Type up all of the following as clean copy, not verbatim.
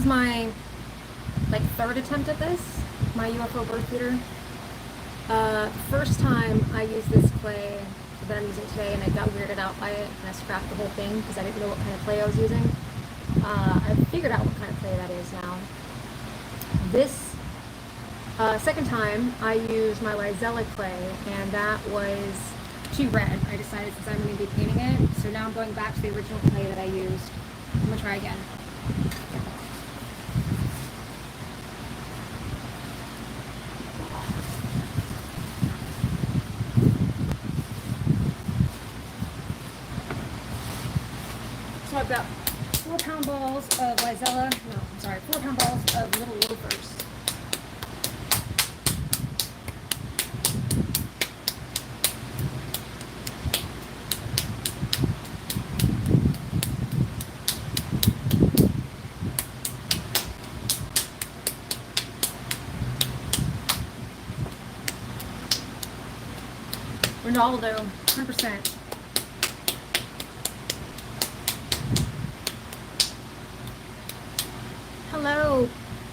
is my like third attempt at this, my UFO Bird Feeder. First time I used this clay that I'm using today, and I got weirded out by it, and I scrapped the whole thing because I didn't know what kind of clay I was using. I figured out what kind of clay that is now. This second time I used my Lizella clay, and that was too red. I decided since I'm going to be painting it, so now I'm going back to the original clay that I used. I'm going to try again. So I've got 4-pound balls of Lizella, no, I'm sorry, 4-pound balls of Little Loafers. Ronaldo, 100%. Hello,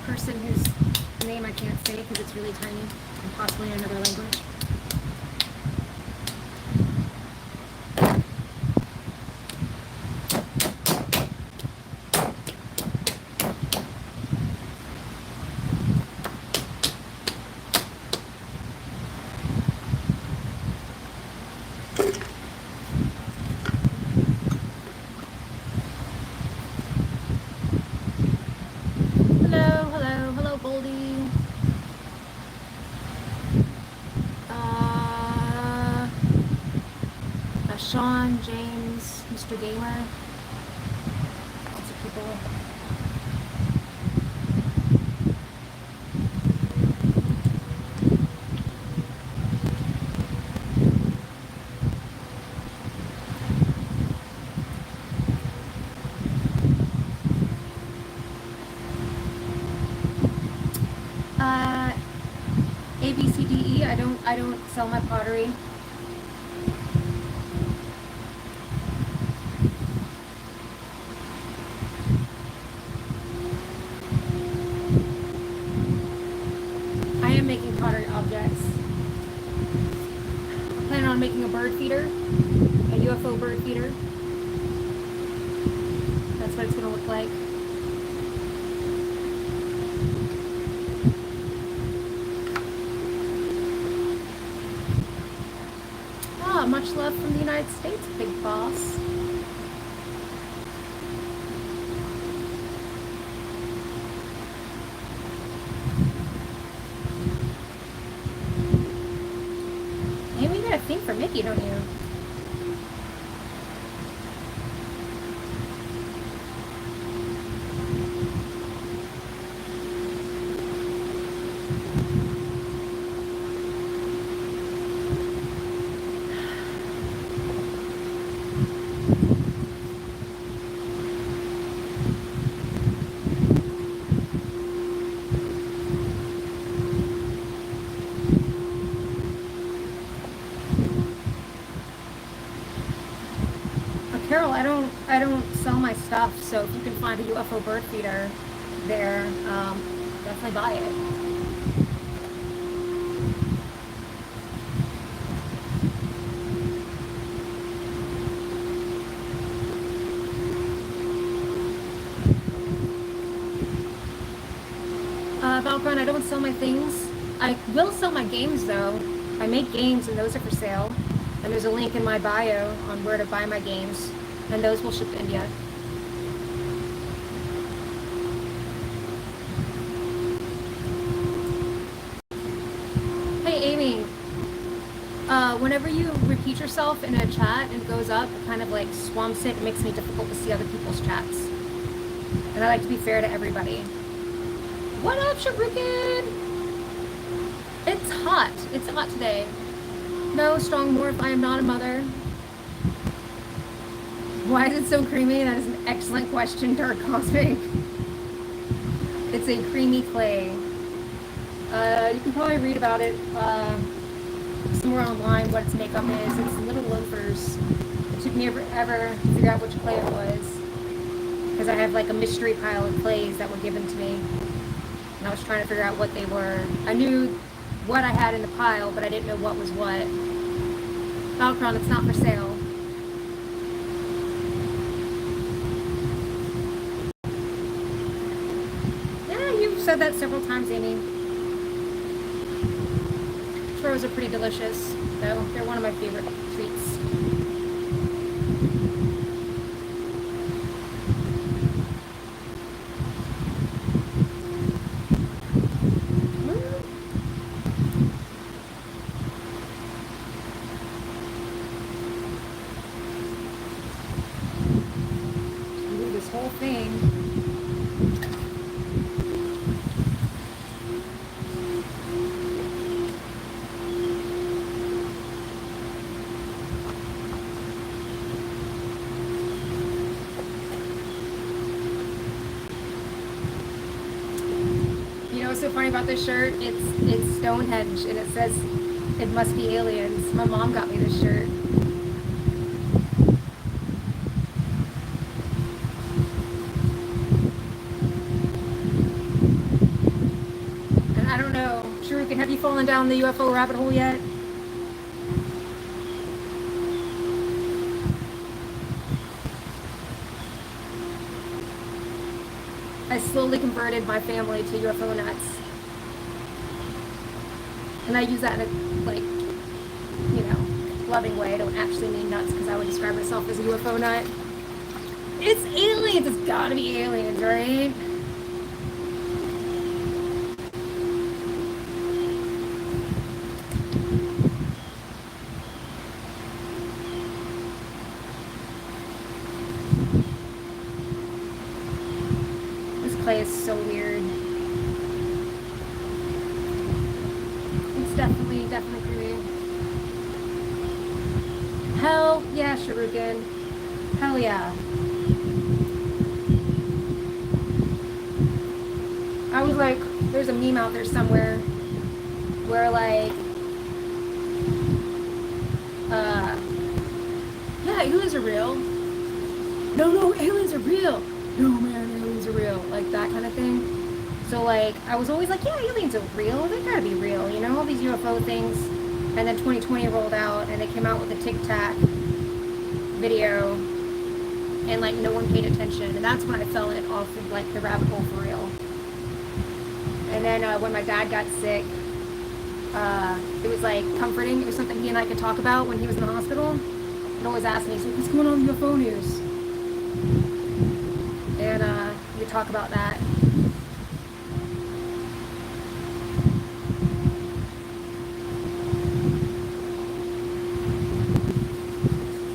person whose name I can't say because it's really tiny and possibly in another language. Sean, James, Mr. Gamer, lots of people. A, B, C, D, E. I don't sell my pottery. Making pottery objects. I'm planning on making a bird feeder, a UFO bird feeder. That's what it's going to look like. Ah, much love from the United States, big boss. For Mickey, don't you? Carol, I don't sell my stuff, so if you can find a UFO bird feeder there, definitely buy it. Valgron, I don't sell my things. I will sell my games though. I make games and those are for sale. And there's a link in my bio on where to buy my games. And those will ship to India. Hey Amy, whenever you repeat yourself in a chat and it goes up, it kind of like swamps it. It makes me difficult to see other people's chats. And I like to be fair to everybody. What up, Shabrukin? It's hot. It's hot today. No, Strong Morph, I am not a mother. Why is it so creamy? That is an excellent question, Dark Cosmic. It's a creamy clay. You can probably read about it somewhere online, what its makeup is. It's Little Loafers. It took me ever to figure out which clay it was. because I have like a mystery pile of clays that were given to me, and I was trying to figure out what they were. I knew what I had in the pile, but I didn't know what was what. Falcron, it's not for sale. Yeah, you've said that several times, Amy. Churros are pretty delicious, though. They're one of my favorite treats. Ooh, this whole thing. What's so funny about this shirt? It's Stonehenge, and it says it must be aliens. My mom got me this shirt. And I don't know, Shuriken, have you fallen down the UFO rabbit hole yet? I slowly converted my family to UFO nuts. And I use that in a, like, loving way. I don't actually mean nuts because I would describe myself as a UFO nut. It's aliens! It's gotta be aliens, right? Clay is so weird. It's definitely creepy. Hell yeah, Shuriken. Hell yeah. I was like, there's a meme out there somewhere where like, yeah, aliens are real. No, aliens are real. No, man, aliens are real. Like, that kind of thing. So, like, I was always like, yeah, aliens are real. They gotta be real, all these UFO things. And then 2020 rolled out, and they came out with a Tic Tac video, and, like, no one paid attention. And that's when I fell in off of, like, the rabbit hole for real. And then when my dad got sick, it was, like, comforting. It was something he and I could talk about when he was in the hospital. He'd always ask me, he's like, what's going on with UFO news? And we talk about that.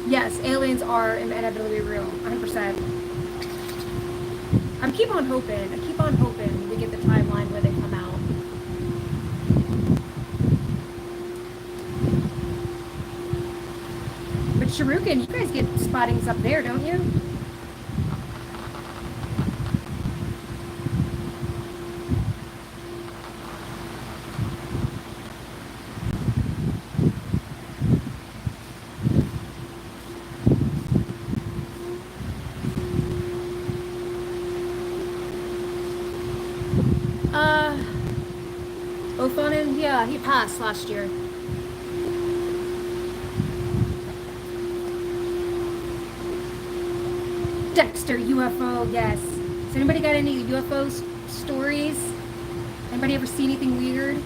Yes, aliens are inevitably real, 100%. I keep on hoping we get the timeline where they come out. But Shuriken, you guys get spottings up there, don't you? Ophonin, yeah, he passed last year. Dexter, UFO, yes. Has anybody got any UFO stories? Anybody ever see anything weird?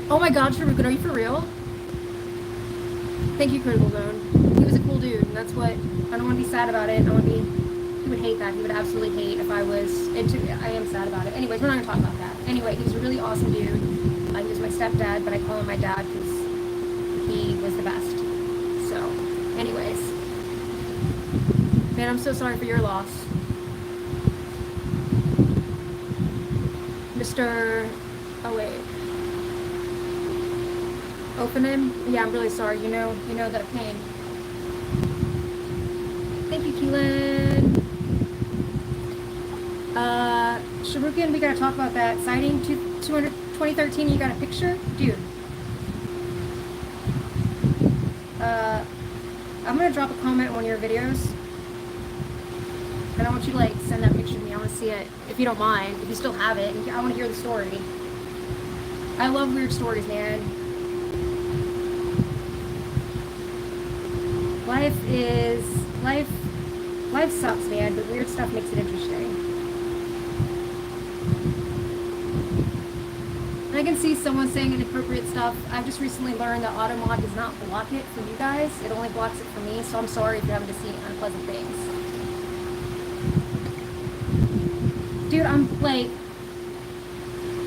Oh my god, Shuriken, are you for real? Thank you, Critical Zone. He was a cool dude, and that's what, I don't want to be sad about it. He would hate that. He would absolutely hate if I was into it. I am sad about it. Anyways, we're not going to talk about that. Anyway, he was a really awesome dude. He was my stepdad, but I call him my dad because he was the best. So, anyways. Man, I'm so sorry for your loss. Mr. Oh, wait. Open him? Yeah, I'm really sorry. You know that pain. Thank you, Keelan. Shuriken, we gotta talk about that sighting. 2013, you got a picture? Dude. I'm gonna drop a comment on one of your videos. And I want you to like send that picture to me. I want to see it, if you don't mind, if you still have it. I want to hear the story. I love weird stories, man. Life sucks, man, but weird stuff makes it interesting. And I can see someone saying inappropriate stuff. I've just recently learned that AutoMod does not block it for you guys. It only blocks it for me, so I'm sorry if you're having to see unpleasant things. Dude, I'm like,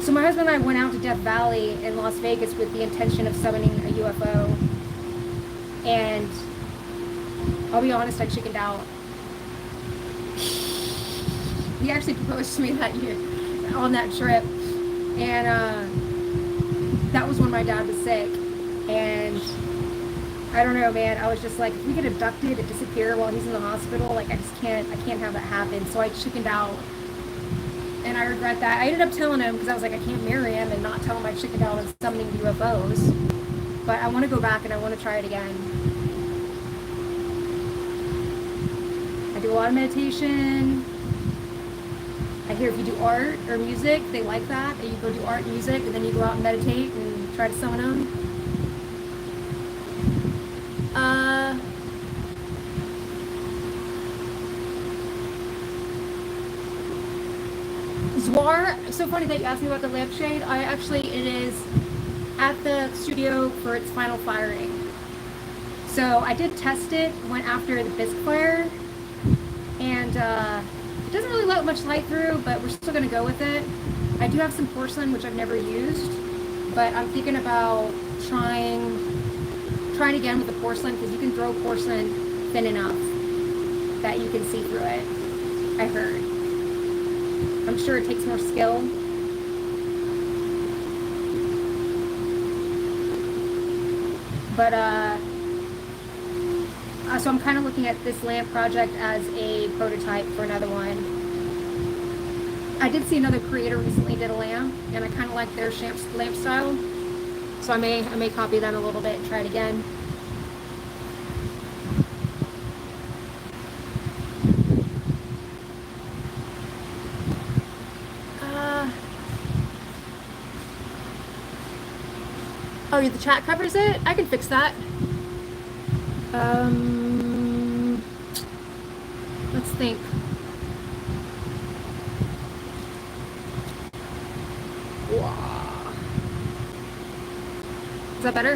so my husband and I went out to Death Valley in Las Vegas with the intention of summoning a UFO, and I'll be honest, I chickened out. He actually proposed to me that year on that trip, and that was when my dad was sick, and I don't know, man, I was just like, if we get abducted and disappear while he's in the hospital, like, I can't have that happen, so I chickened out. And I regret that. I ended up telling him because I was like, I can't marry him and not tell him I chickened out on summoning UFOs. But I want to go back and I want to try it again. I do a lot of meditation. I hear if you do art or music, they like that. That you go do art and music and then you go out and meditate and try to summon them. Zwar, so funny that you asked me about the lampshade. It is at the studio for its final firing. So I did test it, went after the bisque fire, and it doesn't really let much light through, but we're still gonna go with it. I do have some porcelain, which I've never used, but I'm thinking about trying again with the porcelain, because you can throw porcelain thin enough that you can see through it, I heard. I'm sure it takes more skill. But, so I'm kind of looking at this lamp project as a prototype for another one. I did see another creator recently did a lamp, and I kind of like their lamp style. So I may copy them a little bit and try it again. Oh, the chat covers it? I can fix that. Let's think. Wow. Is that better?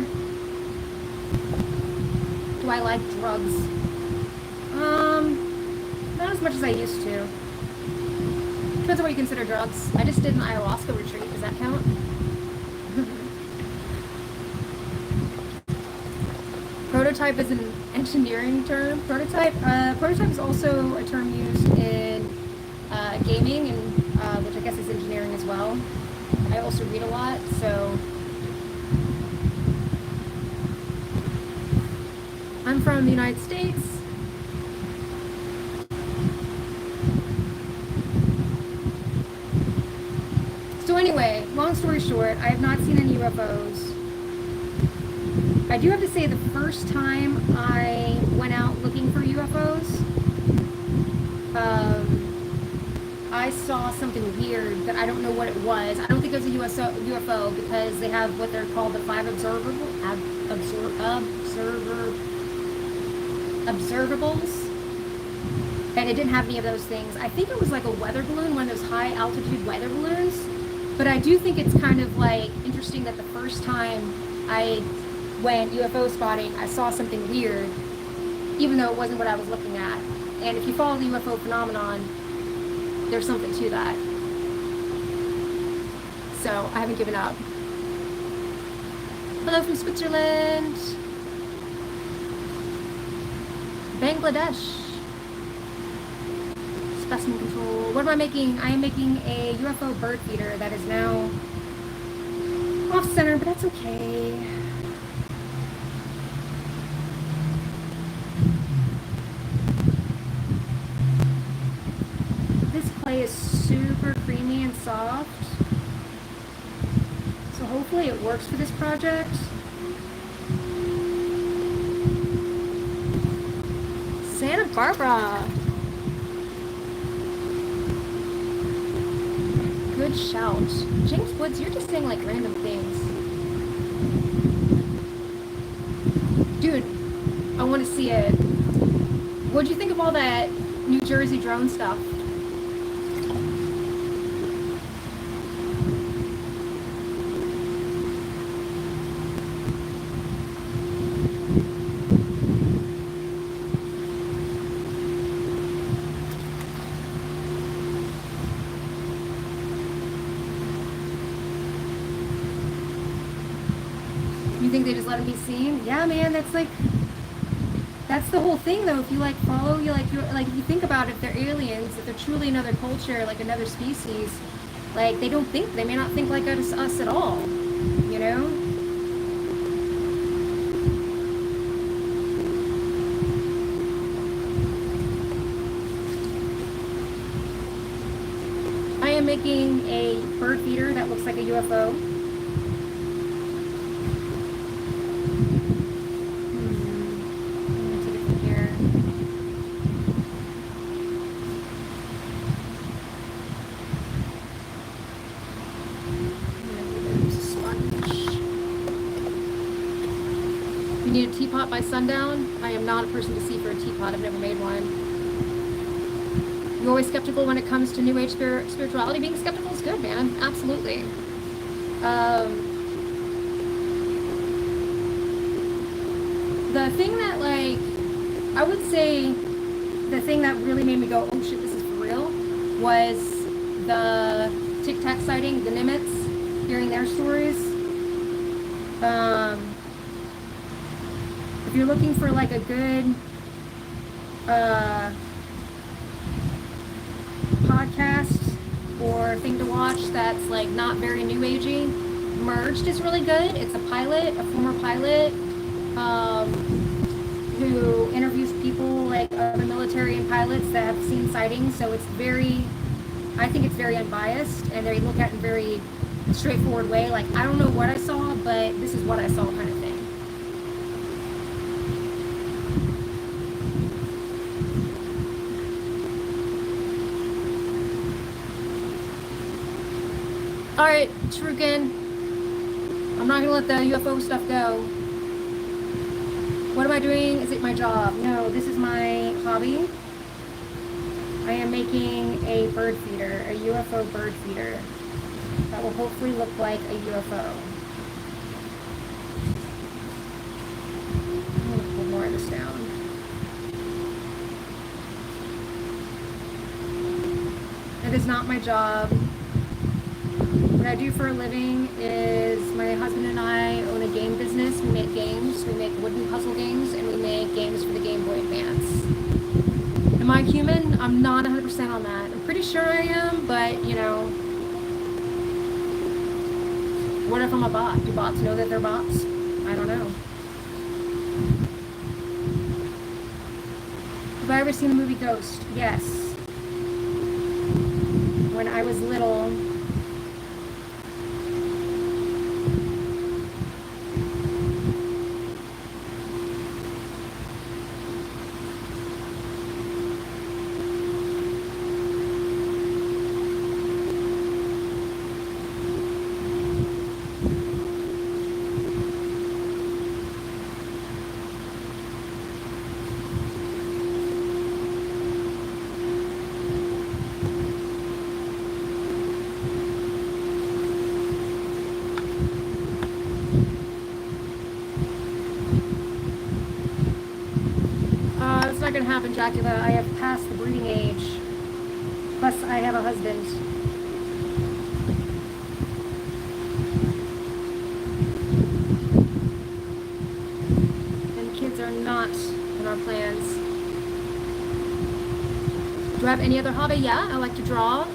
Do I like drugs? Not as much as I used to. Depends on what you consider drugs. I just did an ayahuasca retreat. Does that count? Prototype is an engineering term. Prototype is also a term used in gaming, and which I guess is engineering as well. I also read a lot, so I'm from the United States. So anyway, long story short, I have not seen any UFOs. I do have to say, the first time I went out looking for UFOs, I saw something weird that I don't know what it was. I don't think it was a UFO because they have what they're called the 5 observables, and it didn't have any of those things. I think it was like a weather balloon, one of those high altitude weather balloons, but I do think it's kind of like interesting that the first time I went UFO spotting, I saw something weird, even though it wasn't what I was looking at. And if you follow the UFO phenomenon, there's something to that. So I haven't given up. Hello from Switzerland. Bangladesh. Specimen control. What am I making? I am making a UFO bird feeder that is now off center, but that's okay. Is super creamy and soft, so hopefully it works for this project. Santa Barbara. Good shout. Jinx Woods, you're just saying like random things. Dude, I want to see it. What'd you think of all that New Jersey drone stuff? You think they just let them be seen? Yeah, man, that's like, that's the whole thing though. If you like follow, you like, if you think about it, if they're aliens, if they're truly another culture, like another species, like they may not think like us at all, you know? I am making a bird feeder that looks like a UFO. Need a teapot by sundown? I am not a person to see for a teapot. I've never made one. You're always skeptical when it comes to New Age spirituality. Being skeptical is good, man. Absolutely. The thing that, like, I would say the thing that really made me go, oh shit, this is for real, was the Tic Tac sighting, the Nimitz, hearing their stories. If you're looking for like a good podcast or thing to watch that's like not very new agey, Merged is really good. It's a pilot, a former pilot, who interviews people like other military and pilots that have seen sightings. So it's I think it's very unbiased, and they look at it in a very straightforward way. Like, I don't know what I saw, but this is what I saw, kind of thing. Alright, Shuriken. I'm not gonna let the UFO stuff go. What am I doing? Is it my job? No, this is my hobby. I am making a bird feeder, a UFO bird feeder, that will hopefully look like a UFO. I'm gonna pull more of this down. It is not my job. What I do for a living is my husband and I own a game business. We make games. We make wooden puzzle games, and we make games for the Game Boy Advance. Am I human? I'm not 100% on that. I'm pretty sure I am, but, you know, what if I'm a bot? Do bots know that they're bots? I don't know. Have I ever seen the movie Ghost? Yes. When I was little, it's not going to happen, Dracula. I have passed the breeding age. Plus, I have a husband. And kids are not in our plans. Do I have any other hobby? Yeah, I like to draw.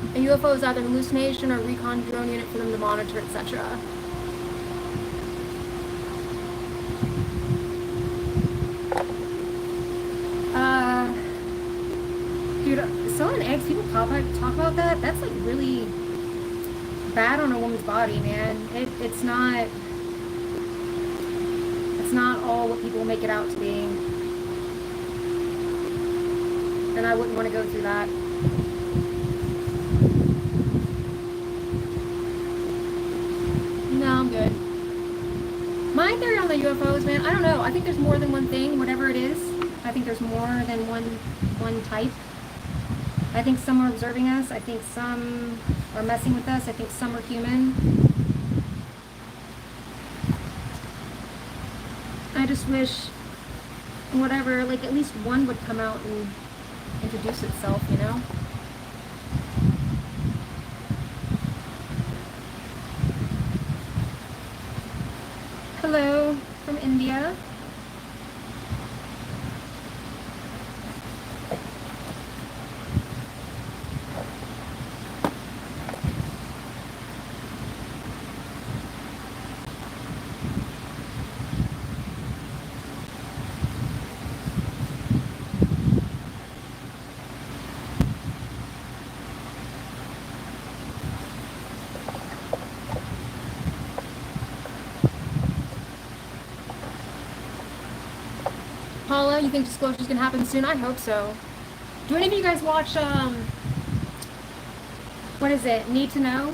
A UFO is either hallucination or recon drone unit for them to monitor, etc. Dude, so in legs, people talk about that. That's like really bad on a woman's body, man. It's not all what people make it out to be. And I wouldn't want to go through that. No, I'm good. My theory on the UFOs, man, I don't know. I think there's more than one thing, whatever it is. I think there's more than one type. I think some are observing us. I think some are messing with us. I think some are human. I just wish, whatever, like at least one would come out and introduce itself, you know? Hello from India. Paula, you think disclosure's gonna happen soon? I hope so. Do any of you guys watch, what is it? Need to Know?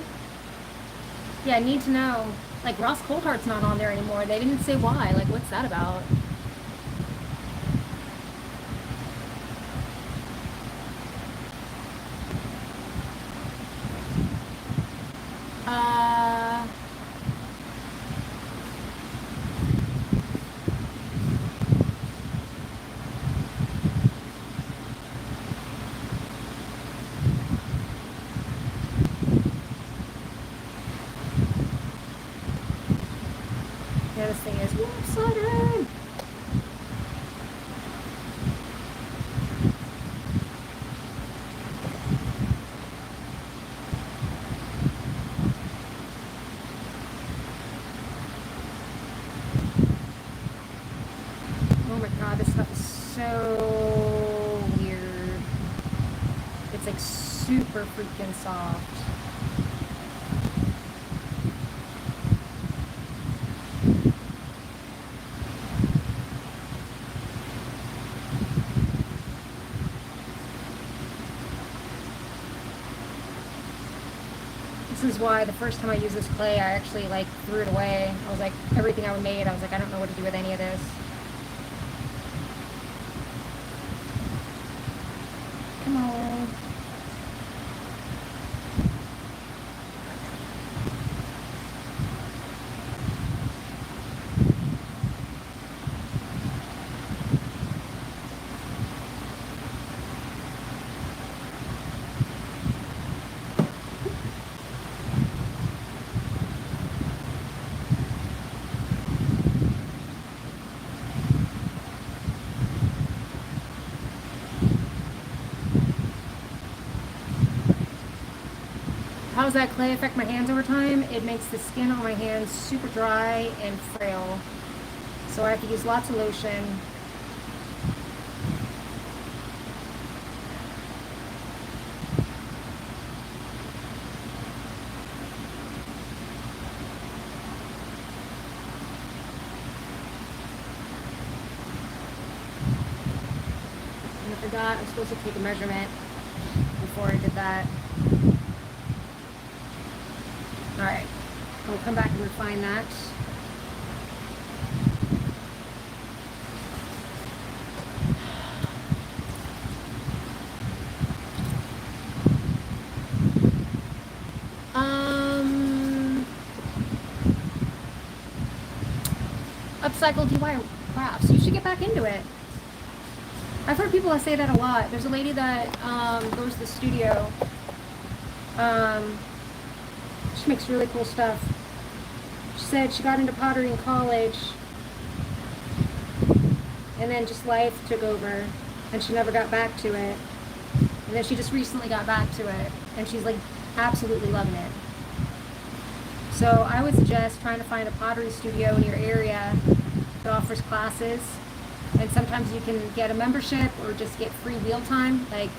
Yeah, Need to Know. Like, Ross Coulthardt's not on there anymore. They didn't say why. Like, what's that about? Yeah, this thing is lopsided. Oh my god, this stuff is so weird. It's like super freaking soft. This is why the first time I used this clay, I actually like threw it away. I was like, everything I made, I was like, I don't know what to do with any of this. Come on. How does that clay affect my hands over time? It makes the skin on my hands super dry and frail. So I have to use lots of lotion. And I forgot I'm supposed to take a measurement before I did that. Alright, I'll come back and refine that. Upcycle DIY crafts. You should get back into it. I've heard people say that a lot. There's a lady that goes to the studio. She makes really cool stuff. She said she got into pottery in college, and then just life took over, and she never got back to it. And then she just recently got back to it, and she's like absolutely loving it. So I would suggest trying to find a pottery studio in your area that offers classes. And sometimes you can get a membership or just get free wheel time. Like,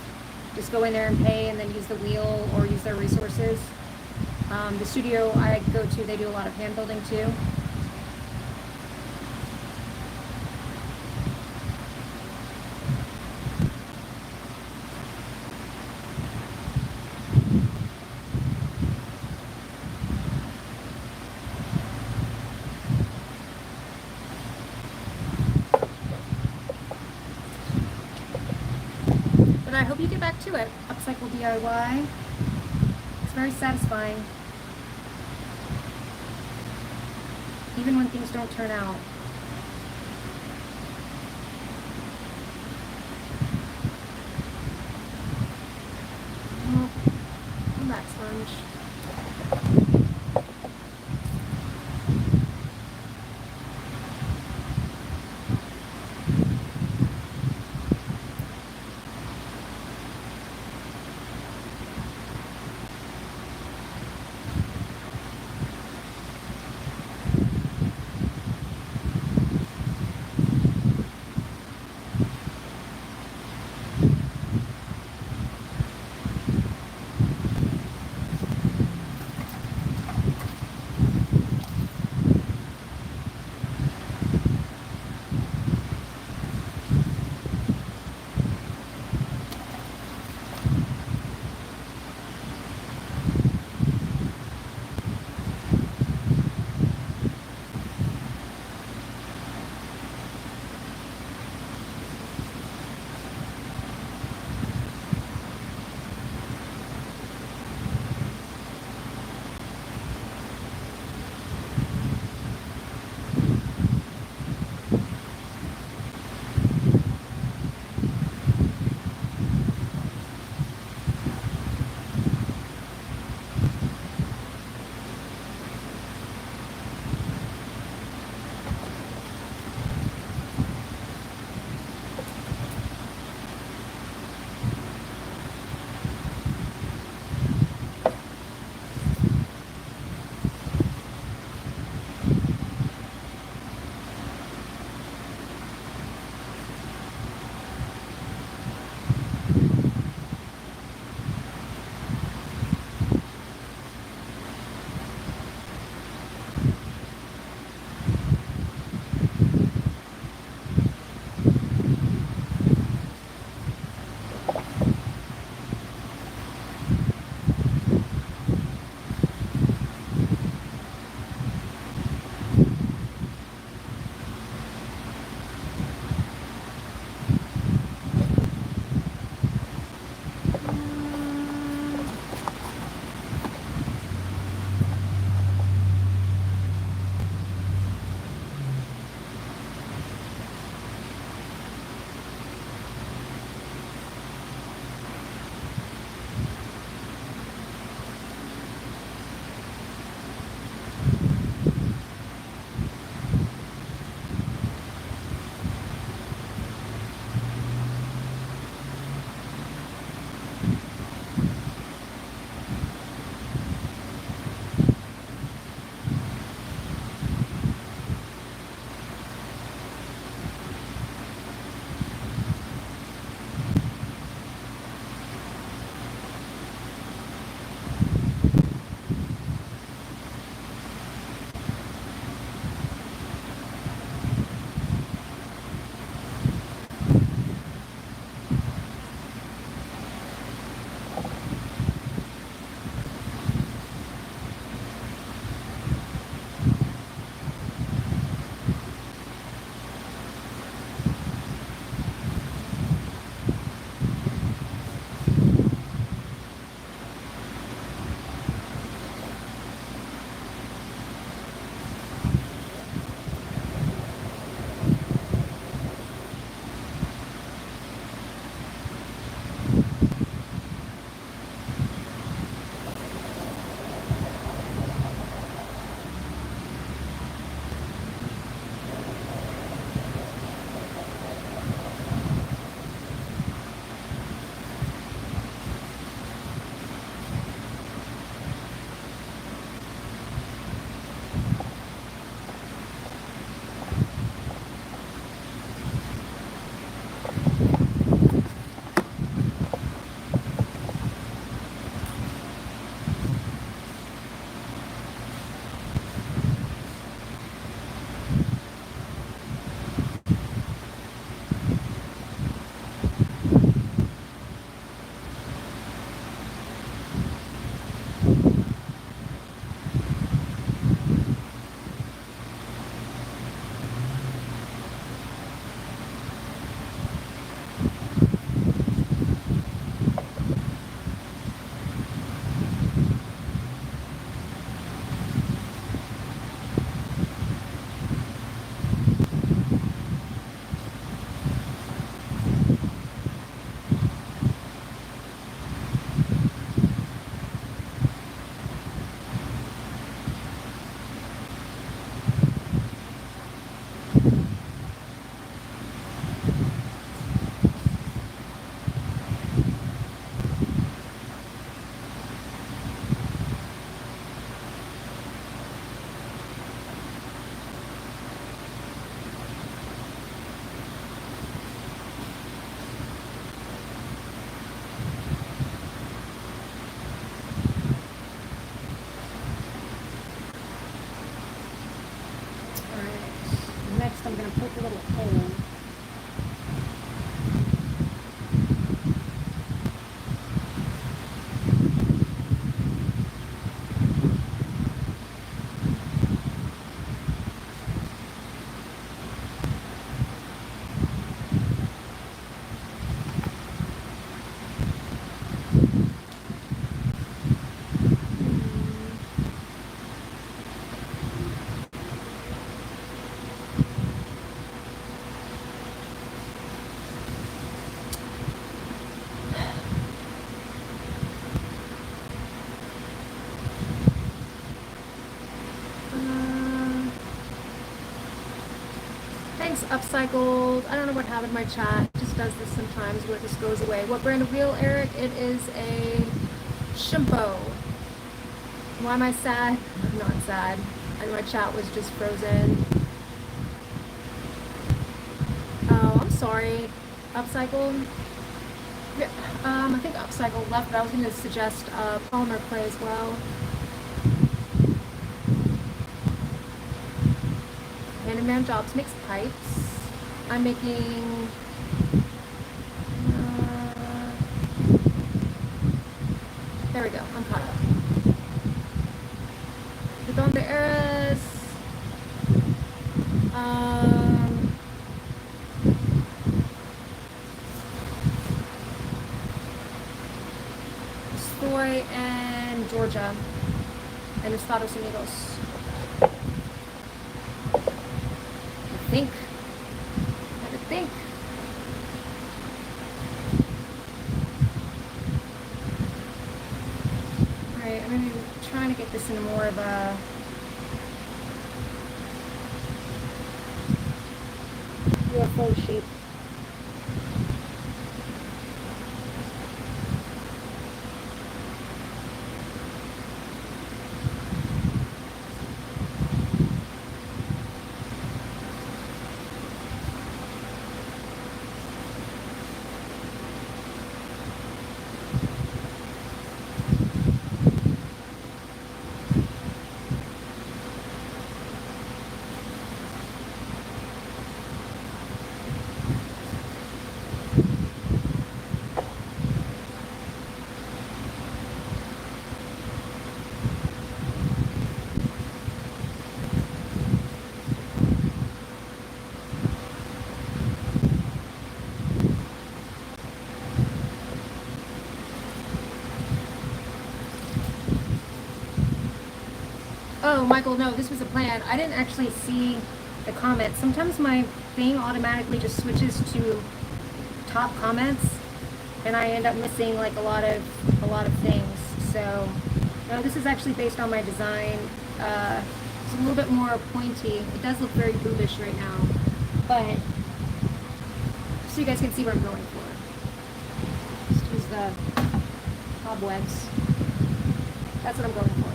just go in there and pay and then use the wheel or use their resources. The studio I go to, they do a lot of hand building too. But I hope you get back to it. Upcycle DIY. It's very satisfying. Even when things don't turn out. Oh, come back, sponge. Thanks, Upcycled. I don't know what happened to my chat. It just does this sometimes where it just goes away. What brand of wheel, Eric? It is a Shimpo. Why am I sad? I'm not sad. And my chat was just frozen. Oh, I'm sorry. Upcycled? Yeah, I think Upcycled left, but I was going to suggest polymer clay as well. Man Jobs makes pipes. I'm making there we go, I'm caught up. ¿De dónde eres? Estoy en Georgia, en Estados Unidos. I think. Alright, I'm going to be trying to get this into more of a UFO shape. Oh, Michael, no, this was a plan. I didn't actually see the comments. Sometimes my thing automatically just switches to top comments, and I end up missing like a lot of things. So, no, this is actually based on my design. It's a little bit more pointy. It does look very boobish right now, but so you guys can see what I'm going for. Just use the cobwebs. That's what I'm going for.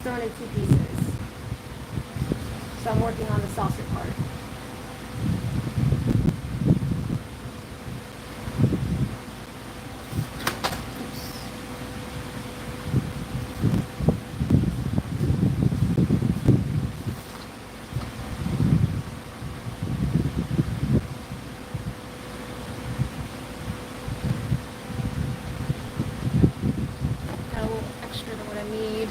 Thrown in 2 pieces. So I'm working on the saucer part. Got a little extra than what I need.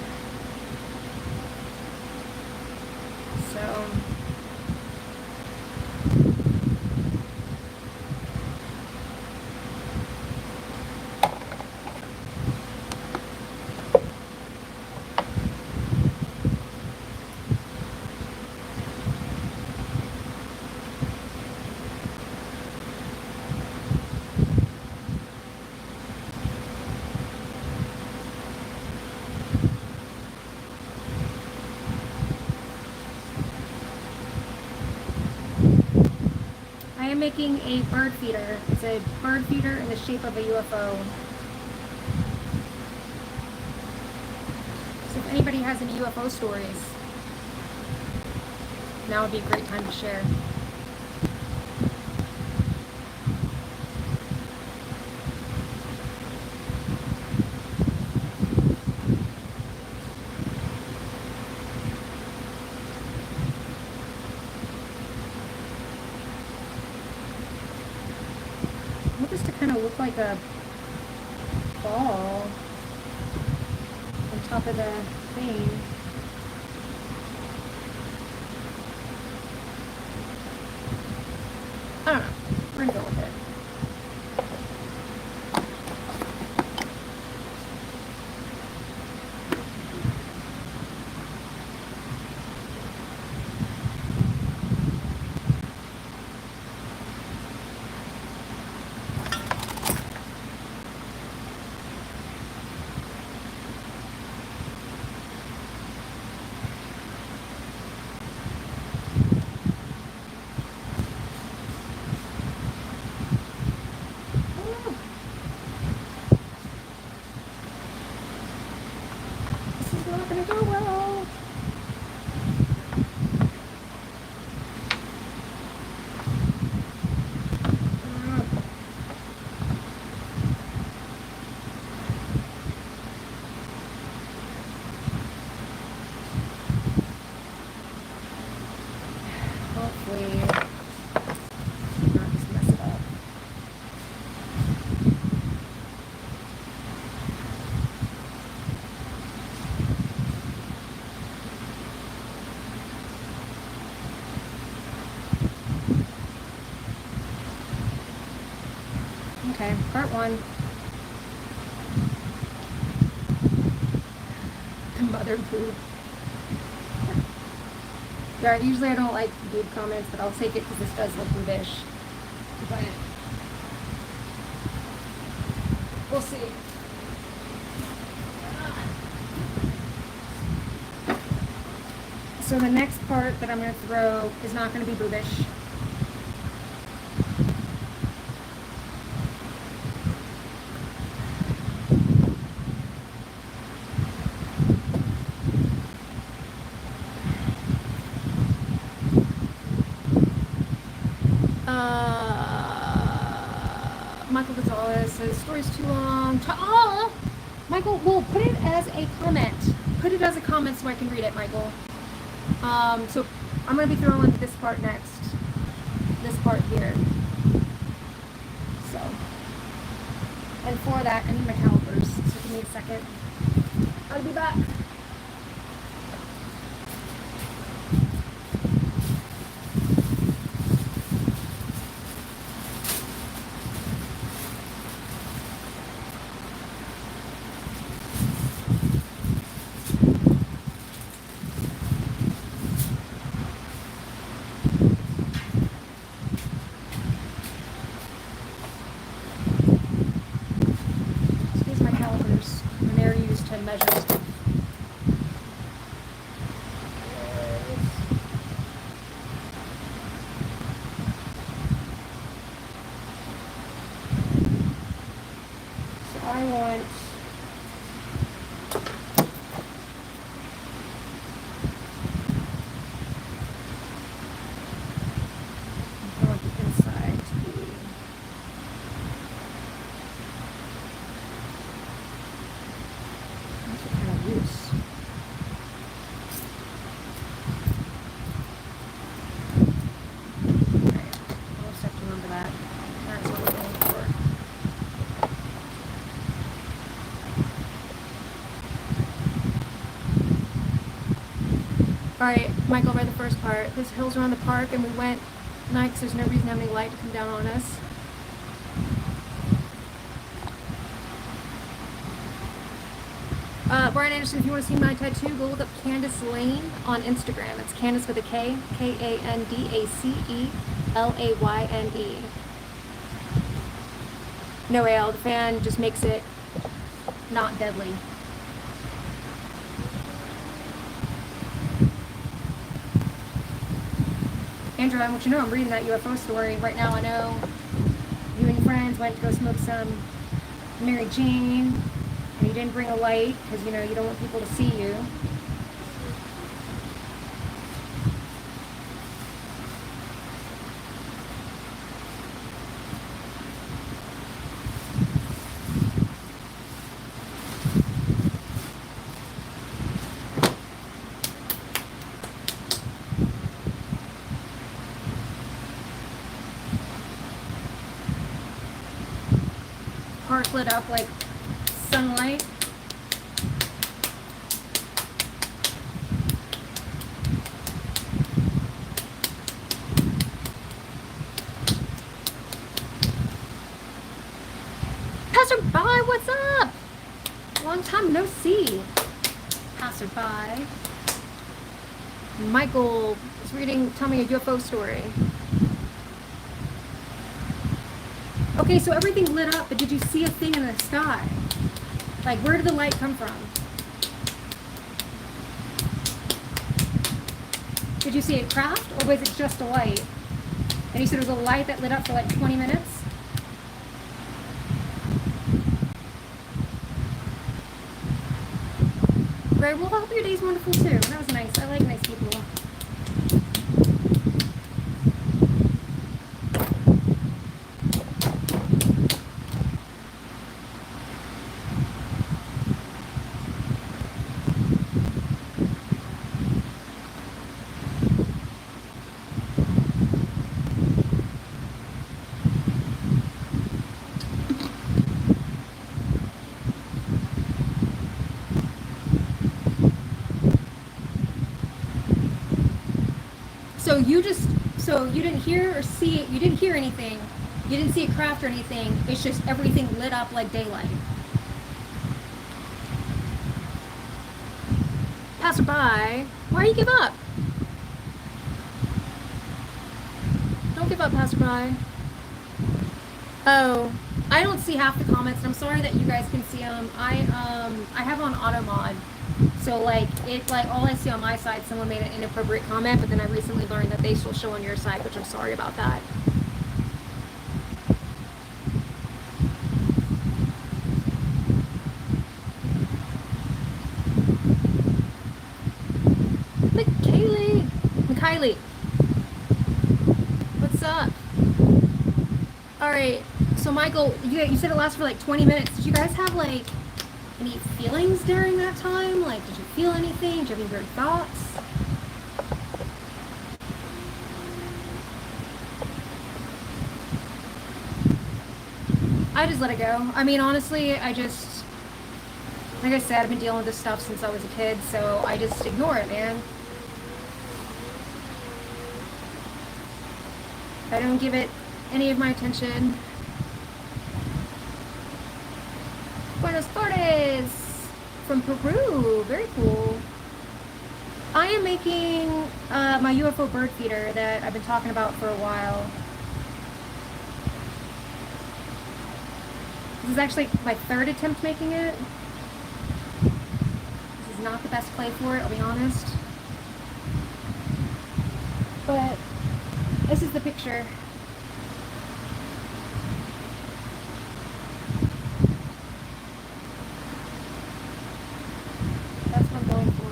So I am making a bird feeder. It's a bird feeder in the shape of a UFO. So if anybody has any UFO stories, now would be a great time to share. I want this to kind of look like a ball on top of the thing. I don't know. We're gonna go with it. Okay, part one. The mother boob. Yeah, usually I don't like boob comments, but I'll take it because this does look boobish. But we'll see. So the next part that I'm going to throw is not going to be boobish. Michael Gonzalez says, story's too long. Oh! Michael, well, put it as a comment. Put it as a comment so I can read it, Michael. So I'm going to be throwing this part next. This part here. So. And for that, I need my calipers. So give me a second. I'll be back. Measure stuff. So I want the inside to be use. Okay, I'll just have to remember that. That's what we're going for. Alright, Michael read the first part. This hill's around the park and we went tonight because there's no reason to have any light to come down on us. Brian Anderson, if you want to see my tattoo, go look up Candace Lane on Instagram. It's Candace with a K, K-A-N-D-A-C-E-L-A-Y-N-E. No ale, the fan just makes it not deadly. Andrew, I want you to know I'm reading that UFO story. Right now I know you and your friends went to go smoke some Mary Jane. And you didn't bring a light because, you know, you don't want people to see you. Park lit up like sunlight. Passerby, what's up? Long time no see. Passerby. Michael is tell me a UFO story. Okay, so everything lit up, but did you see a thing in the sky? Like, where did the light come from? Did you see it craft, or was it just a light? And you said it was a light that lit up for like 20 minutes? Great, well, I hope your day's wonderful too. That was nice. I like nice people. So you didn't hear or see it, you didn't hear anything. You didn't see a craft or anything. It's just everything lit up like daylight. Passerby, why you give up? Don't give up, passerby. Oh, I don't see half the comments, and I'm sorry that you guys can see them. I have on auto mod, so like all I see on my side, someone made an inappropriate comment, but then I recently learned that they still show on your side, which I'm sorry about that. Kylie, what's up? All right, so Michael, you said it lasts for like 20 minutes. Did you guys have like any feelings during that time? Like, did you feel anything? Did you have any weird thoughts? I just let it go. I mean, honestly, like I said, I've been dealing with this stuff since I was a kid, so I just ignore it, man. I don't give it any of my attention. Buenos Aires from Peru. Very cool. I am making my UFO bird feeder that I've been talking about for a while. This is actually my third attempt making it. This is not the best clay for it, I'll be honest. But this is the picture. That's what I'm going for.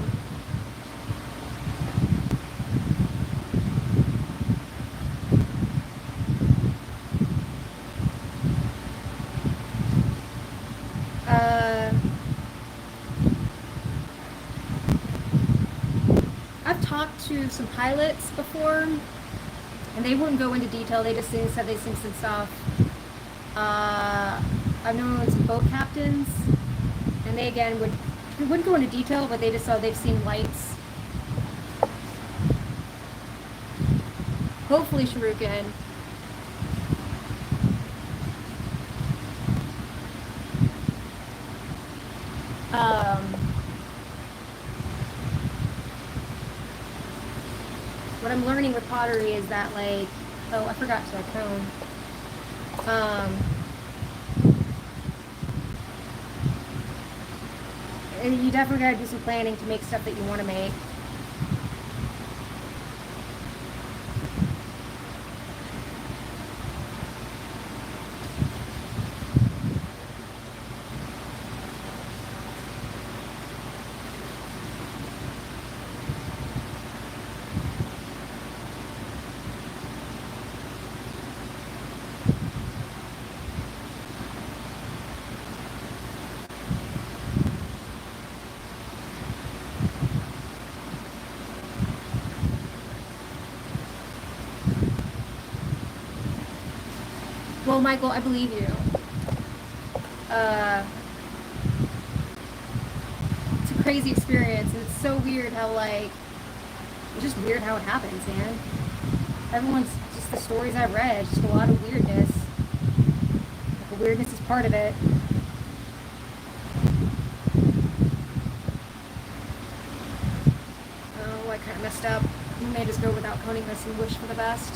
I've talked to some pilots before, and they wouldn't go into detail. They just said they've seen some stuff. I've known some boat captains, and they again wouldn't go into detail, but they just said they've seen lights. Hopefully shuriken. What I'm learning with pottery is that, like, oh, I forgot to cone. And you definitely gotta do some planning to make stuff that you want to make. Well, Michael, I believe you. It's a crazy experience. It's so weird how, like, it's just weird how it happens, man. Everyone's just the stories I've read, just a lot of weirdness. Like, the weirdness is part of it. Oh, I kind of messed up. We may just go without coning this and wish for the best.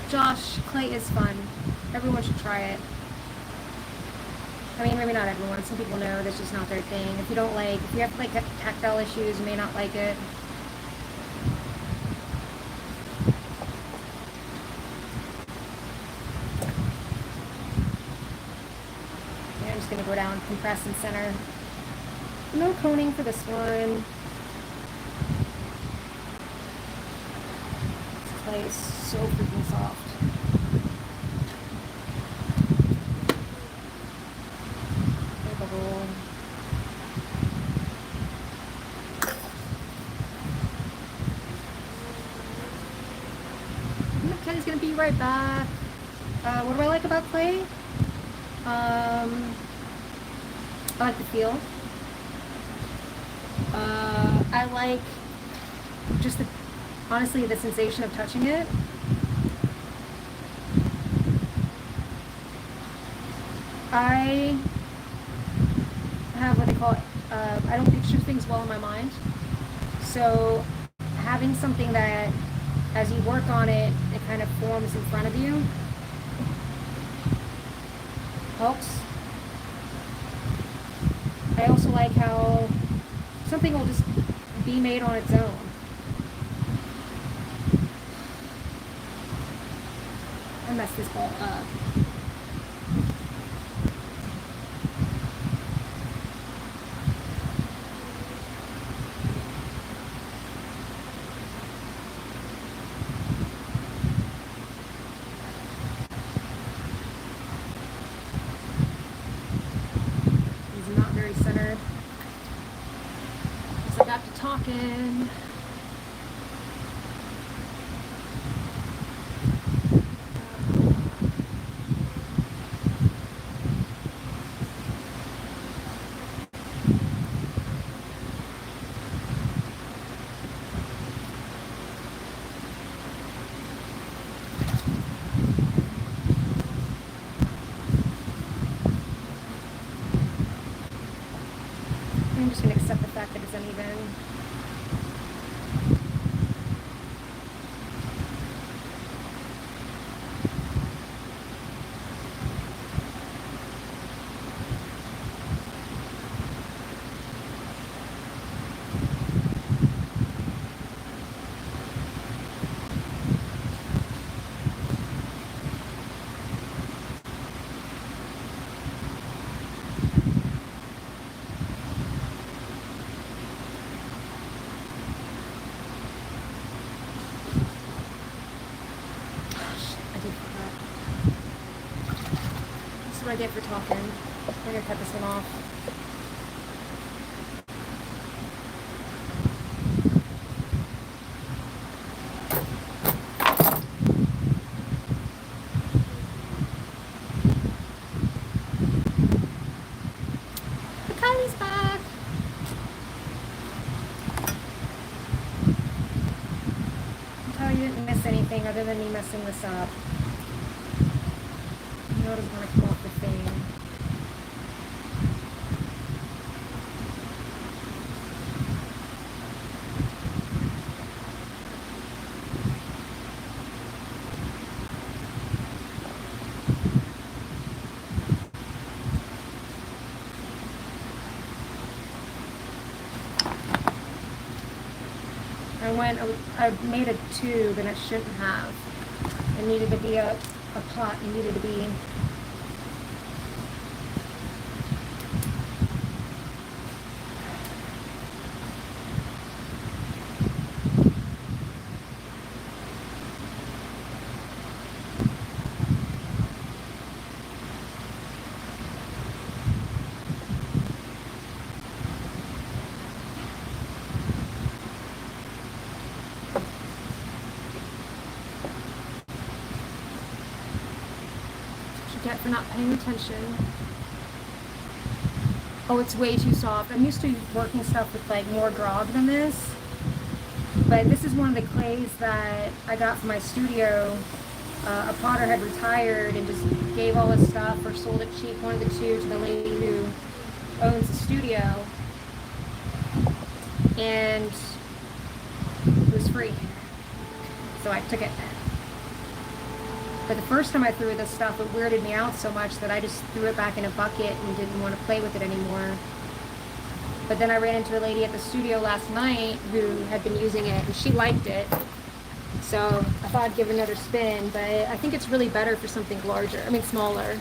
Josh, clay is fun. Everyone should try it. I mean, maybe not everyone. Some people know that's just not their thing. If you don't like, if you have like tactile issues, you may not like it. Yeah, I'm just gonna go down, compress and center. No coning for this one. This clay is so freaking soft. Kenny's gonna be right back. What do I like about clay? I like the feel. I like just honestly, the sensation of touching it. I have what they call, I don't picture things well in my mind. So having something that, as you work on it, it kind of forms in front of you helps. I also like how something will just be made on its own. I messed this ball up. He's not very centered. So I got to talking. I'm just going to accept the fact that it's uneven. What I get for talking. I'm gonna cut this one off. The Kylie's back. Oh, you didn't miss anything other than me messing this up. You know, I just want to come off the thing. I made a tube and it shouldn't have. It needed to be a pot. It needed to be for not paying attention. Oh, it's way too soft. I'm used to working stuff with like more grog than this, but this is one of the clays that I got from my studio. A potter had retired and just gave all his stuff or sold it cheap, one of the two, to the lady who owns the studio, and it was free, so I took it. But the first time I threw this stuff, it weirded me out so much that I just threw it back in a bucket and didn't want to play with it anymore. But then I ran into a lady at the studio last night who had been using it, and she liked it. So I thought I'd give it another spin, but I think it's really better for something larger, smaller.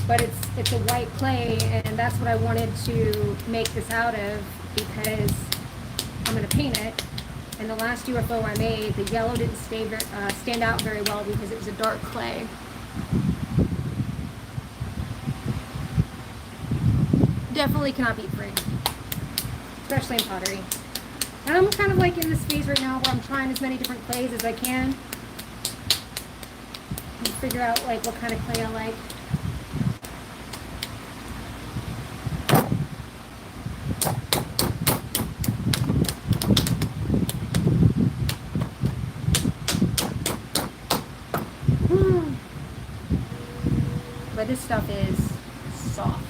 But it's a white clay, and that's what I wanted to make this out of, because I'm going to paint it. And the last UFO I made, the yellow didn't stand out very well because it was a dark clay. Definitely cannot beat free, especially in pottery. I'm kind of like in this phase right now where I'm trying as many different clays as I can. And figure out like what kind of clay I like. But this stuff is soft.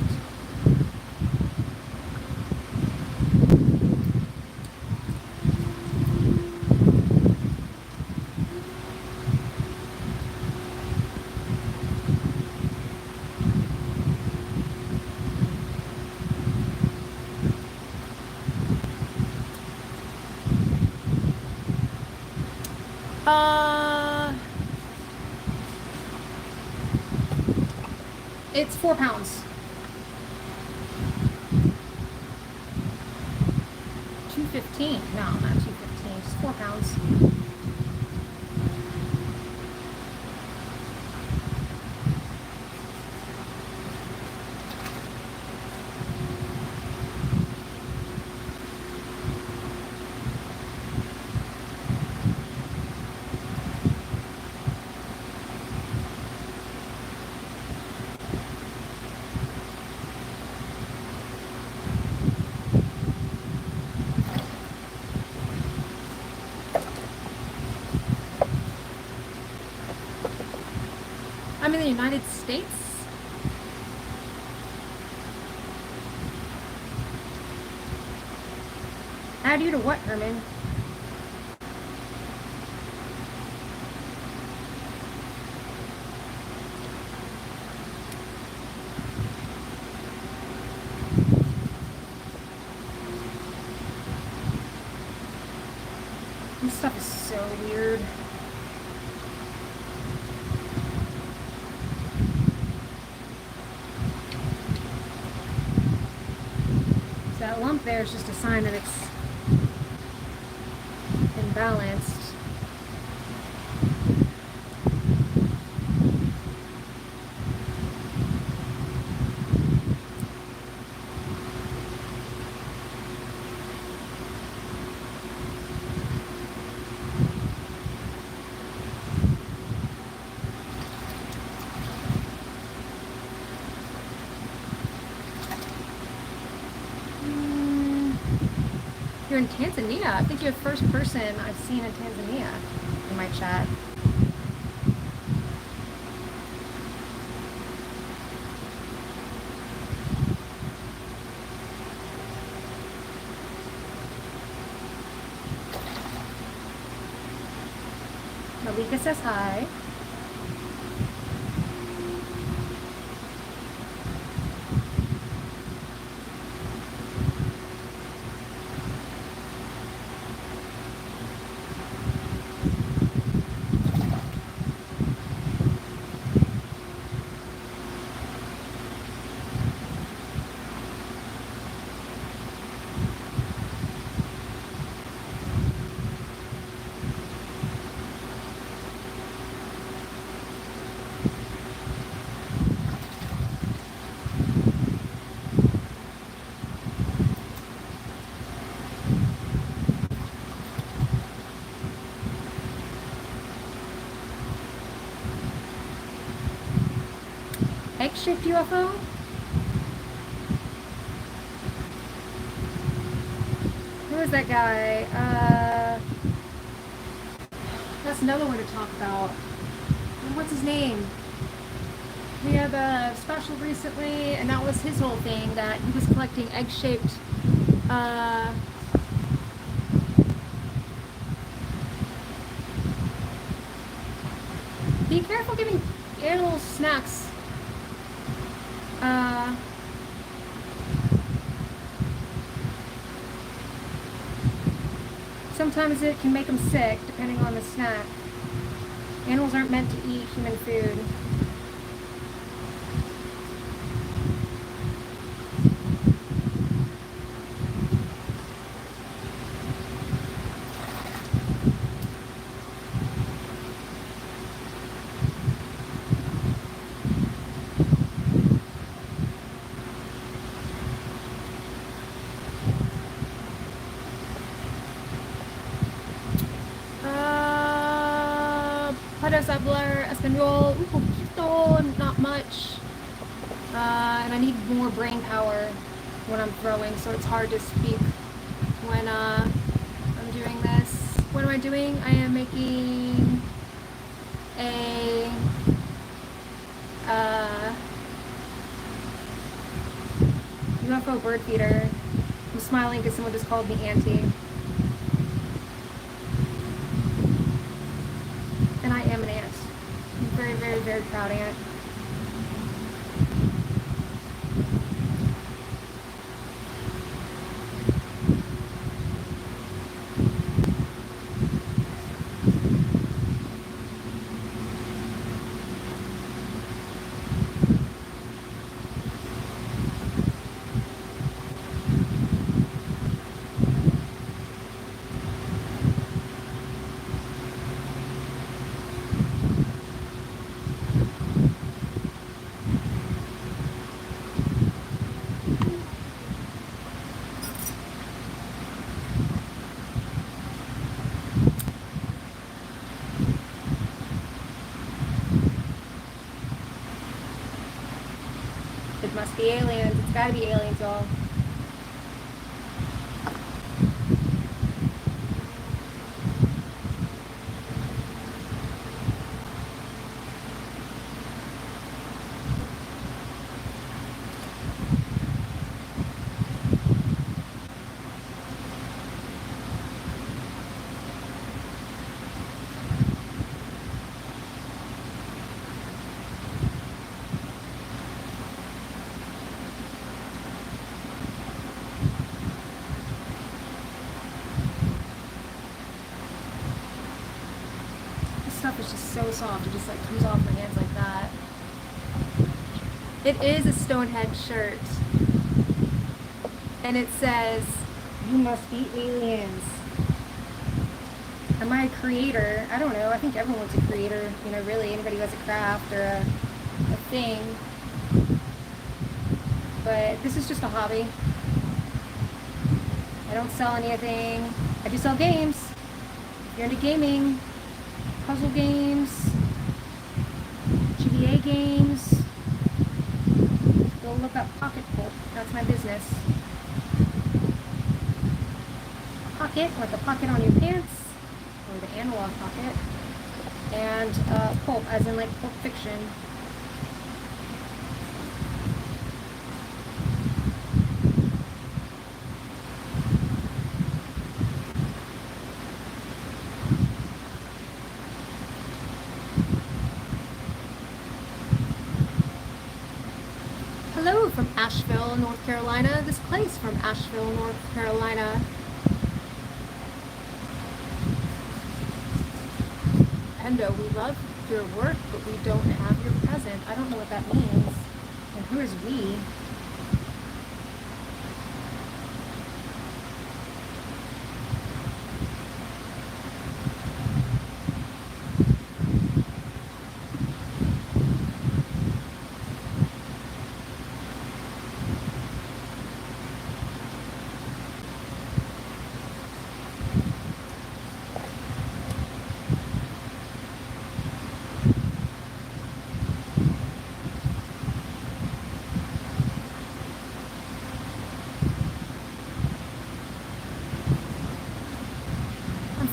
It's 4 pounds. 215. No, not 215. Just 4 pounds. I'm in the United States. Add you to what, Herman? This stuff is so weird. That lump there is just a sign that it's imbalanced. You're in Tanzania. I think you're the first person I've seen in Tanzania in my chat. Malika says hi. Egg-shaped UFO? Who is that guy? That's another one to talk about. What's his name? We had a special recently, and that was his whole thing, that he was collecting egg-shaped, be careful giving animals snacks. Sometimes it can make them sick, depending on the snack. Animals aren't meant to eat human food. Puedes hablar español? Un poquito, not much. And I need more brain power when I'm throwing, so it's hard to speak when I'm doing this. What am I doing? I am making a UFO bird feeder. I'm smiling because someone just called me auntie. And I am an aunt. I'm a very, very, very proud aunt. It must be aliens. It's gotta be aliens, y'all. Stuff is just so soft. It just like comes off my hands like that. It is a Stonehenge shirt. And it says, "You must be aliens." Am I a creator? I don't know. I think everyone's a creator. You know, really, anybody who has a craft or a thing. But this is just a hobby. I don't sell anything. I do sell games. If you're into gaming, puzzle games, GBA games, go look up Pocket Pulp. That's my business. Pocket, like a pocket on your pants, or the analog pocket, and pulp, as in like Pulp Fiction. Hello from Asheville, North Carolina. This Clay's from Asheville, North Carolina. Endo, we love your work, but we don't have your present. I don't know what that means. And who is we?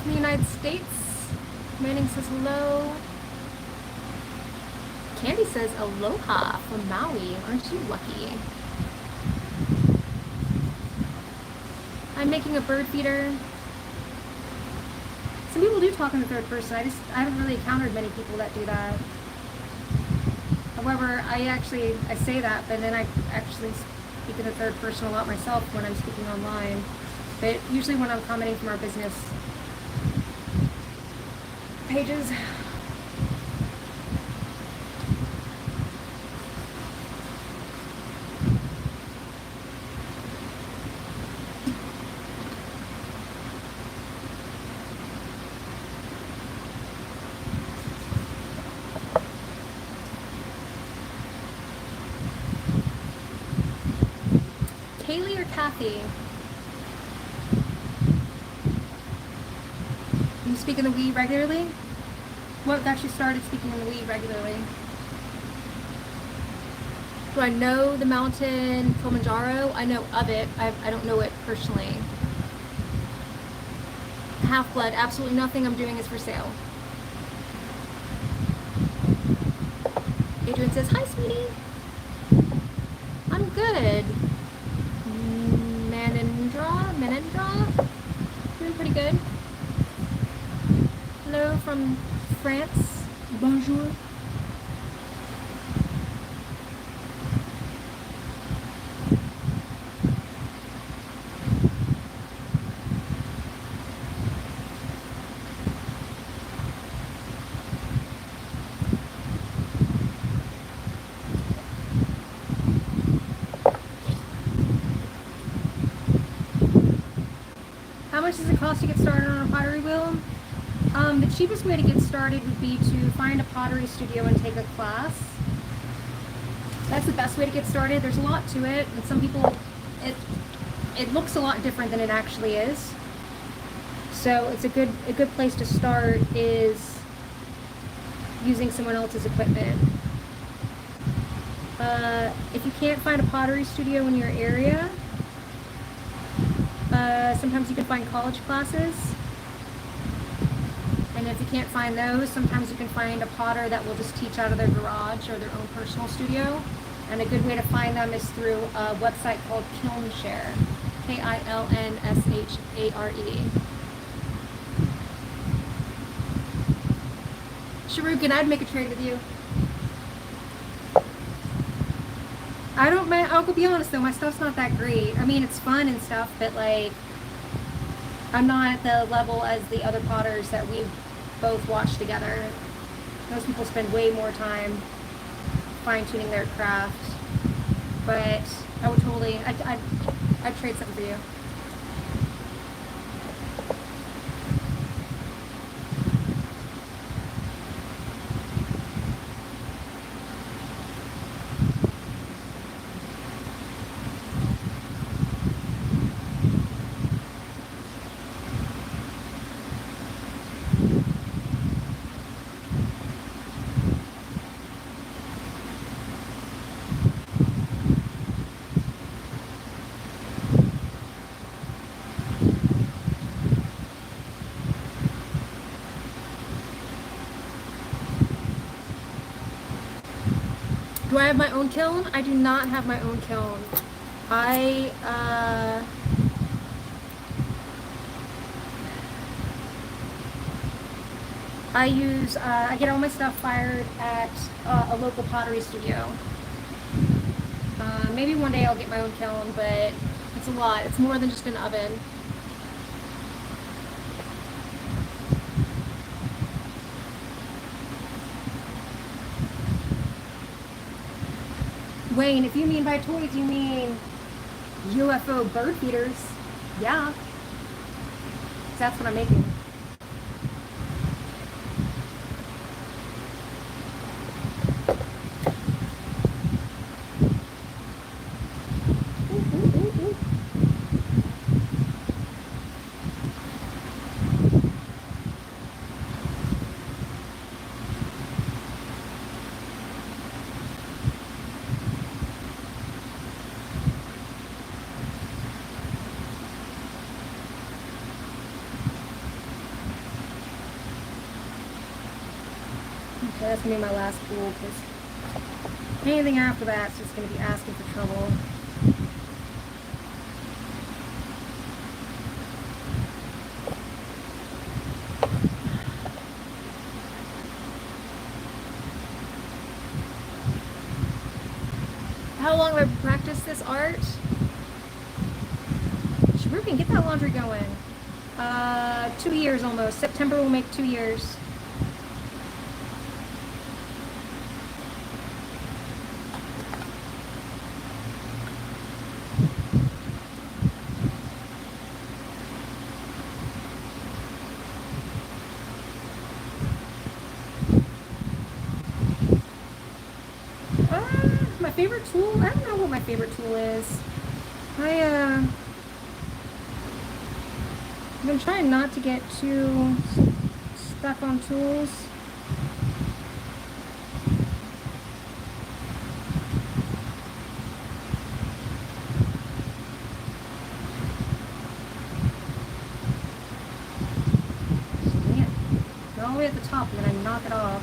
The United States. Manning says hello. Candy says aloha from Maui. Aren't you lucky? I'm making a bird feeder. Some people do talk in the third person. I haven't really encountered many people that do that. However, I say that, but then I actually speak in the third person a lot myself when I'm speaking online. But usually when I'm commenting from our business pages. Kaylee or Kathy? You speak in the we regularly? What got you started speaking in the lead regularly? Do I know the mountain Kilimanjaro? I know of it. I don't know it personally. Half-blood, absolutely nothing I'm doing is for sale. Adrian says, hi, sweetie. I'm good. Manindra? Doing pretty good. Hello from France. Bonjour. How much does it cost to get started on a pottery wheel? The cheapest way to get started would be to find a pottery studio and take a class. That's the best way to get started. There's a lot to it, and some people, it looks a lot different than it actually is. So it's a good place to start is using someone else's equipment. If you can't find a pottery studio in your area, sometimes you can find college classes. And if you can't find those, sometimes you can find a potter that will just teach out of their garage or their own personal studio. And a good way to find them is through a website called Kilnshare. Kilnshare. Sharukin, I'd make a trade with you. I'll be honest though, my stuff's not that great. I mean, it's fun and stuff, but like, I'm not at the level as the other potters that we've both watched together. Those people spend way more time fine-tuning their craft. But I would totally, I'd trade something for you. Do I have my own kiln? I do not have my own kiln. I get all my stuff fired at a local pottery studio. Maybe one day I'll get my own kiln, but it's a lot. It's more than just an oven. Wayne, if you mean by toys, you mean UFO bird feeders. Yeah. That's what I'm making. That's gonna be my last pool, because anything after that's just gonna be asking for trouble. How long have I practiced this art? Sharukin, get that laundry going. 2 years almost. September will make 2 years. My favorite tool? I don't know what my favorite tool is. I've been trying not to get too stuck on tools. Go all the way at the top and then I knock it off.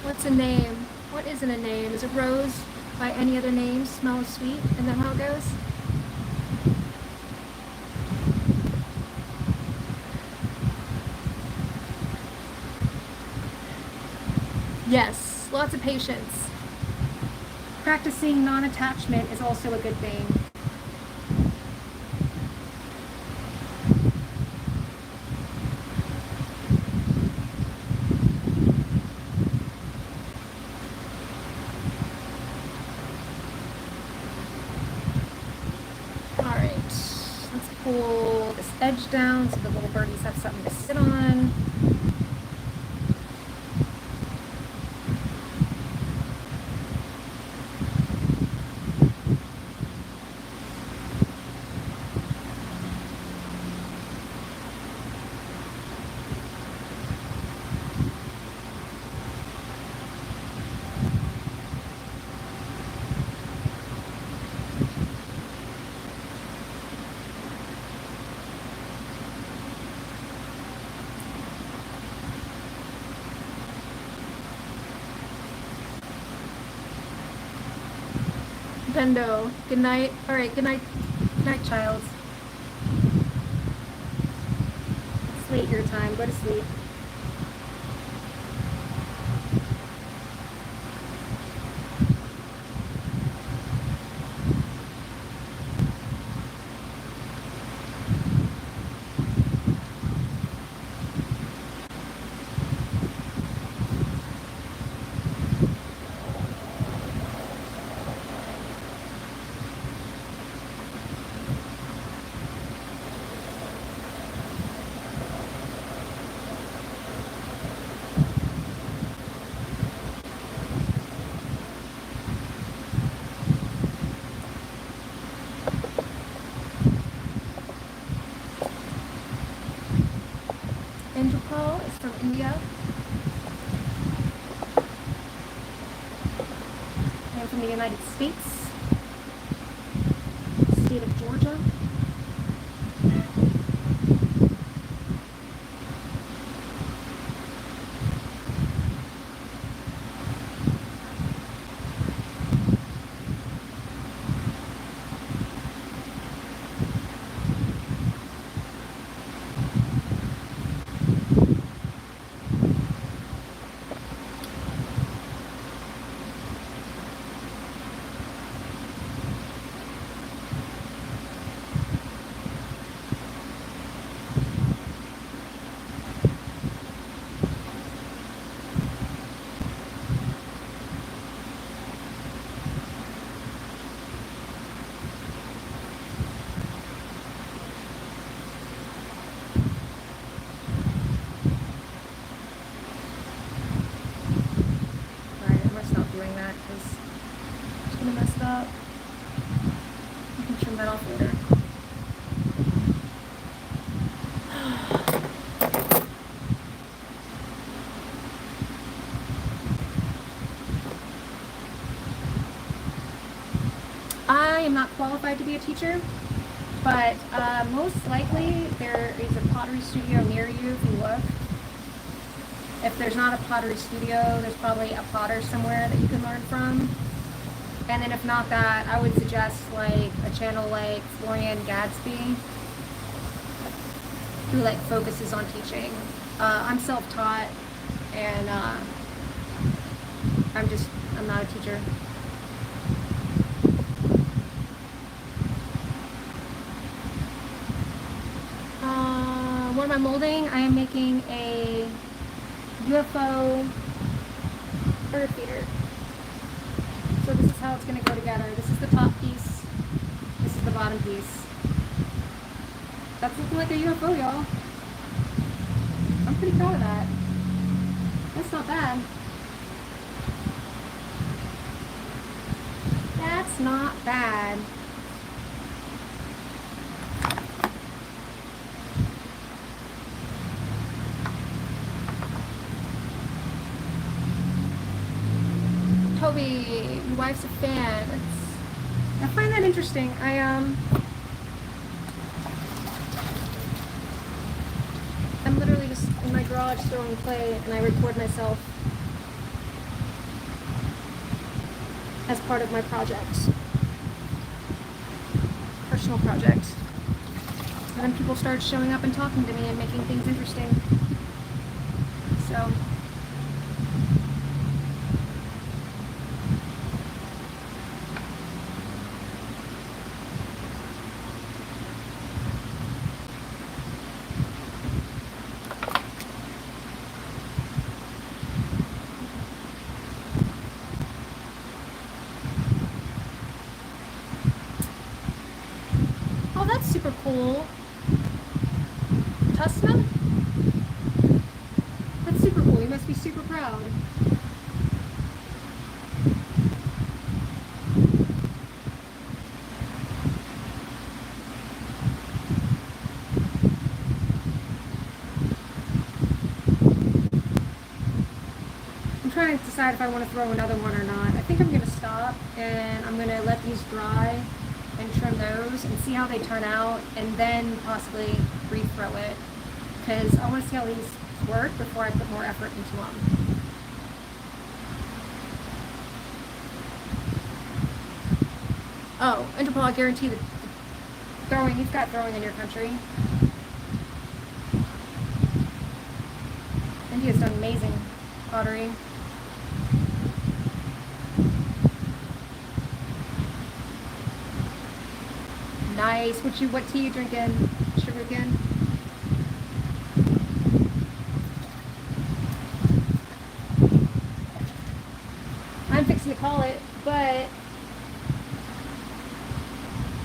What's a name? What isn't a name? Is a rose by any other name smell as sweet? And then how it goes? Yes, lots of patience. Practicing non-attachment is also a good thing. Pull this edge down so the little birdies have something to sit on. Bendo, good night. All right, good night. Good night, child. It's late your time. Go to sleep. Is from India. I'm from the United States, state of Georgia. I am not qualified to be a teacher, but most likely there is a pottery studio near you if you look. If there's not a pottery studio, there's probably a potter somewhere that you can learn from. And then if not that, I would suggest like a channel like Florian Gadsby, who like focuses on teaching. I'm self-taught, and I'm not a teacher. What am I molding? I am making a UFO bird feeder. So this is how it's going to go together. This is the top piece. This is the bottom piece. That's looking like a UFO, y'all. I'm pretty proud of that. That's not bad. That's not bad. Toby, your wife's a fan. I find that interesting. I'm literally just in my garage throwing clay, and I record myself as part of my project, personal project. And then people start showing up and talking to me and making things interesting. So. That's super cool. Tusna? That's super cool. You must be super proud. I'm trying to decide if I want to throw another one or not. I think I'm going to stop and I'm going to let these dry and trim those and see how they turn out, and then possibly rethrow it, because I want to see how these work before I put more effort into them. Oh, Interpol, I guarantee that throwing, you've got throwing in your country. India's done amazing pottery. Nice. What tea you drinking? Sugar again? I'm fixing to call it, but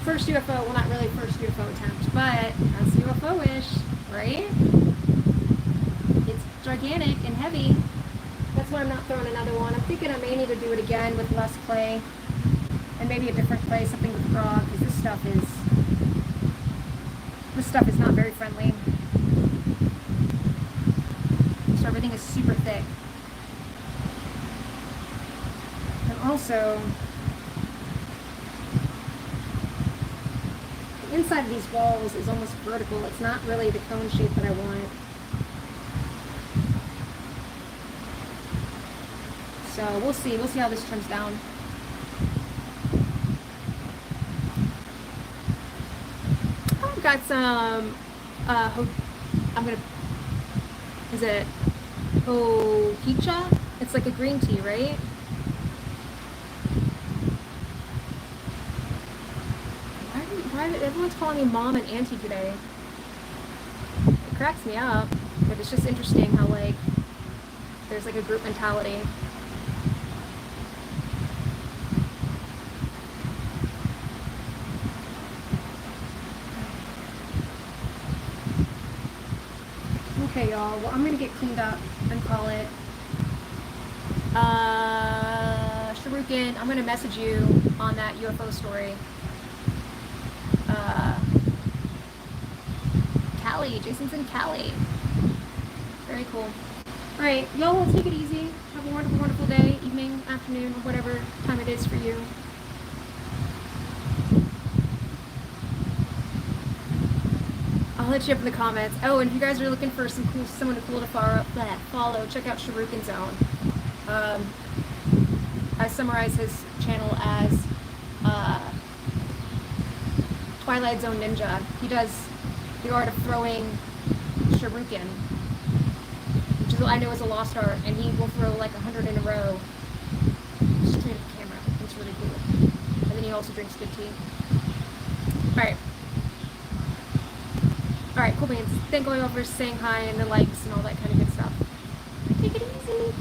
first UFO, well, not really first UFO attempt, but that's UFO-ish, right? It's gigantic and heavy. That's why I'm not throwing another one. I'm thinking I may need to do it again with less clay and maybe a different clay, something with frog, because this stuff is not very friendly. So everything is super thick. And also, the inside of these walls is almost vertical. It's not really the cone shape that I want. So we'll see. We'll see how this trims down. I've got some, is it hojicha? It's like a green tea, right? Why everyone's calling me mom and auntie today? It cracks me up, but it's just interesting how, like, there's like a group mentality. Okay, y'all. Well, I'm gonna get cleaned up and call it. Sharukin, I'm gonna message you on that UFO story. Cali, Jason's in Cali. Very cool. All right, y'all. Take it easy. Have a wonderful, wonderful day, evening, afternoon, whatever time it is for you. I'll hit you up in the comments. Oh, and if you guys are looking for someone cool to follow, check out Sharukin Zone. I summarize his channel as Twilight Zone Ninja. He does the art of throwing Sharukin, which is, I know is a lost art, and he will throw like 100 in a row straight at the camera. It's really cool. And then he also drinks good tea. Alright. Alright, cool beans. Thank all y'all for saying hi and the likes and all that kind of good stuff. Take it easy.